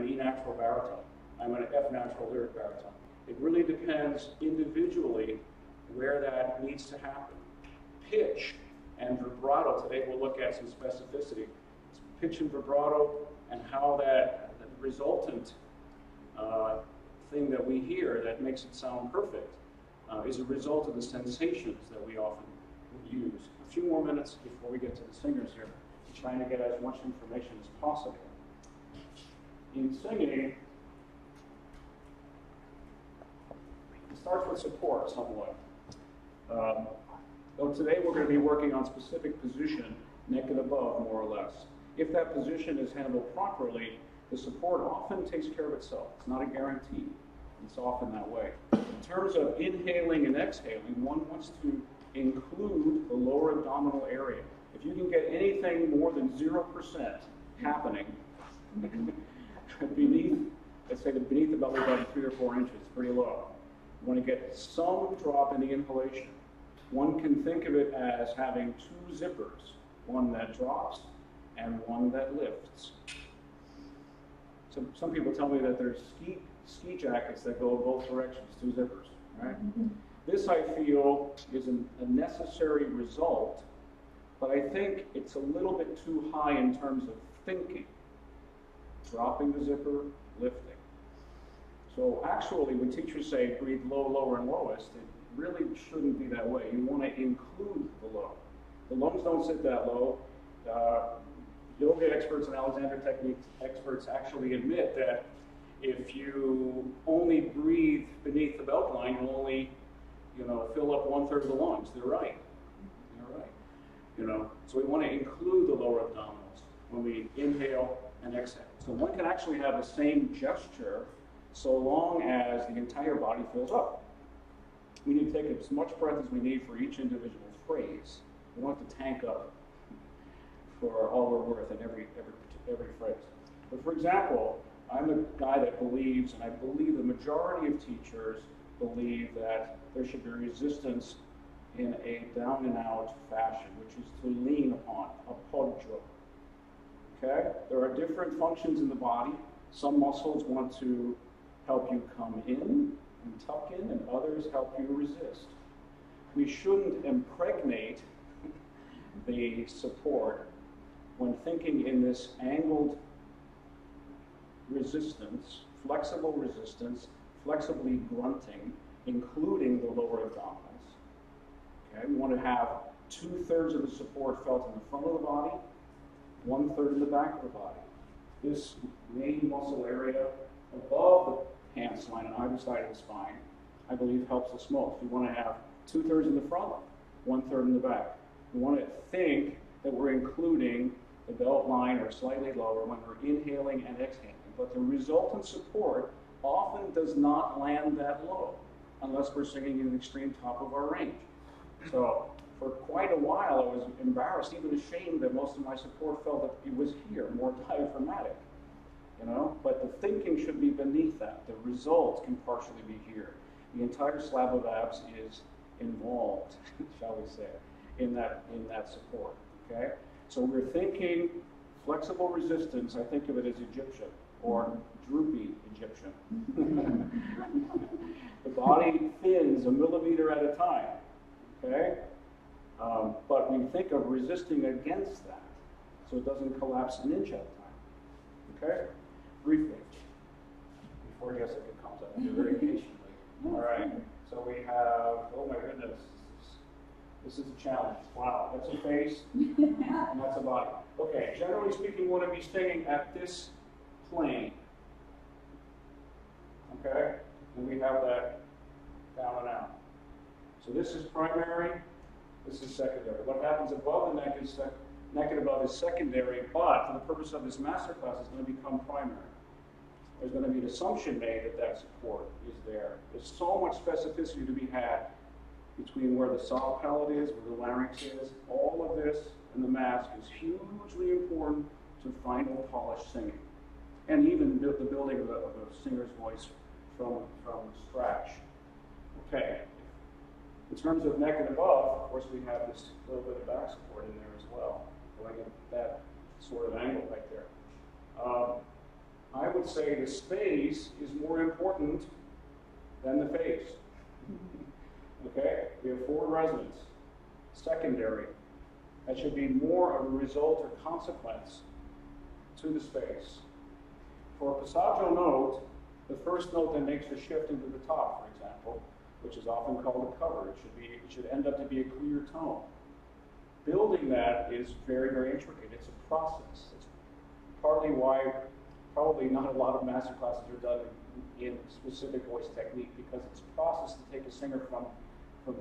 E natural baritone. I'm an F natural lyric baritone. It really depends individually where that needs to happen. Pitch and vibrato, today we'll look at some specificity. Pitch and vibrato and how that resultant thing that we hear that makes it sound perfect is a result of the sensations that we often use. A few more minutes before we get to the singers here. I'm trying to get as much information as possible. In singing, it starts with support somewhat. Though today we're going to be working on specific position, neck and above, more or less. If that position is handled properly, the support often takes care of itself. It's not a guarantee. It's often that way. In terms of inhaling and exhaling, one wants to include the lower abdominal area. If you can get anything more than 0% happening beneath, let's say beneath the belly button 3 or 4 inches, pretty low. You want to get some drop in the inhalation. One can think of it as having 2 zippers, one that drops and one that lifts. Some people tell me that there's ski jackets that go both directions, 2 zippers, right? This, I feel, is a necessary result, but I think it's a little bit too high in terms of thinking. Dropping the zipper, lifting. So actually, when teachers say breathe low, lower, and lowest, it really shouldn't be that way. You want to include the low. The lungs don't sit that low. Yoga experts and Alexander technique experts actually admit that if you only breathe beneath the belt line, you only, fill up 1/3 of the lungs. They're right. They're right. So we want to include the lower abdominals when we inhale and exhale. So one can actually have the same gesture so long as the entire body fills up. We need to take as much breath as we need for each individual phrase. We don't have to tank up for all we're worth in every phrase. But for example, I'm a guy that believes, and I believe the majority of teachers believe that there should be resistance in a down and out fashion, which is to lean upon, appoggio. Okay? There are different functions in the body. Some muscles want to help you come in and tuck in, and others help you resist. We shouldn't impregnate the support when thinking in this angled resistance, flexibly grunting, including the lower abdominals. Okay, we want to have 2/3 of the support felt in the front of the body, 1/3 in the back of the body. This main muscle area above the pants line on either side of the spine, I believe, helps us most. We want to have 2/3 in the front, 1/3 in the back. We want to think that we're including the belt line or slightly lower when we're inhaling and exhaling. But the resultant support often does not land that low unless we're singing in the extreme top of our range. So for quite a while, I was embarrassed, even ashamed that most of my support felt that it was here, more diaphragmatic. But the thinking should be beneath that. The result can partially be here. The entire slab of abs is involved, shall we say, in that support. Okay? So we're thinking flexible resistance. I think of it as Egyptian or droopy Egyptian. The body thins a millimeter at a time. Okay? But we think of resisting against that so it doesn't collapse an inch at a time. Okay? Briefly, before Jessica comes up, very patiently. All right. So we have, oh my goodness, this is a challenge. Wow, that's a face, and that's a body. Okay, generally speaking, we want to be staying at this plane. Okay? And we have that down and out. So this is primary, this is secondary. What happens above the neck is neck and above is secondary, but for the purpose of this masterclass, it's going to become primary. There's going to be an assumption made that that support is there. There's so much specificity to be had between where the soft palate is, where the larynx is. All of this and the mask is hugely important to final polished singing. And even the building of a singer's voice from scratch. Okay. In terms of neck and above, of course, we have this little bit of back support in there as well. So I get that sort of angle right there. I would would say the space is more important than the face. Okay? We have forward resonance, secondary. That should be more of a result or consequence to the space. For a passaggio note, the first note that makes the shift into the top, for example, which is often called a cover, it should end up to be a clear tone. Building that is very, very intricate. It's a process. It's partly why probably not a lot of master classes are done in specific voice technique, because it's a process to take a singer from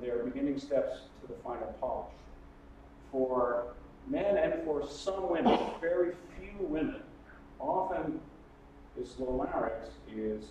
their beginning steps to the final polish. For men and for some women, very few women, often this low larynx is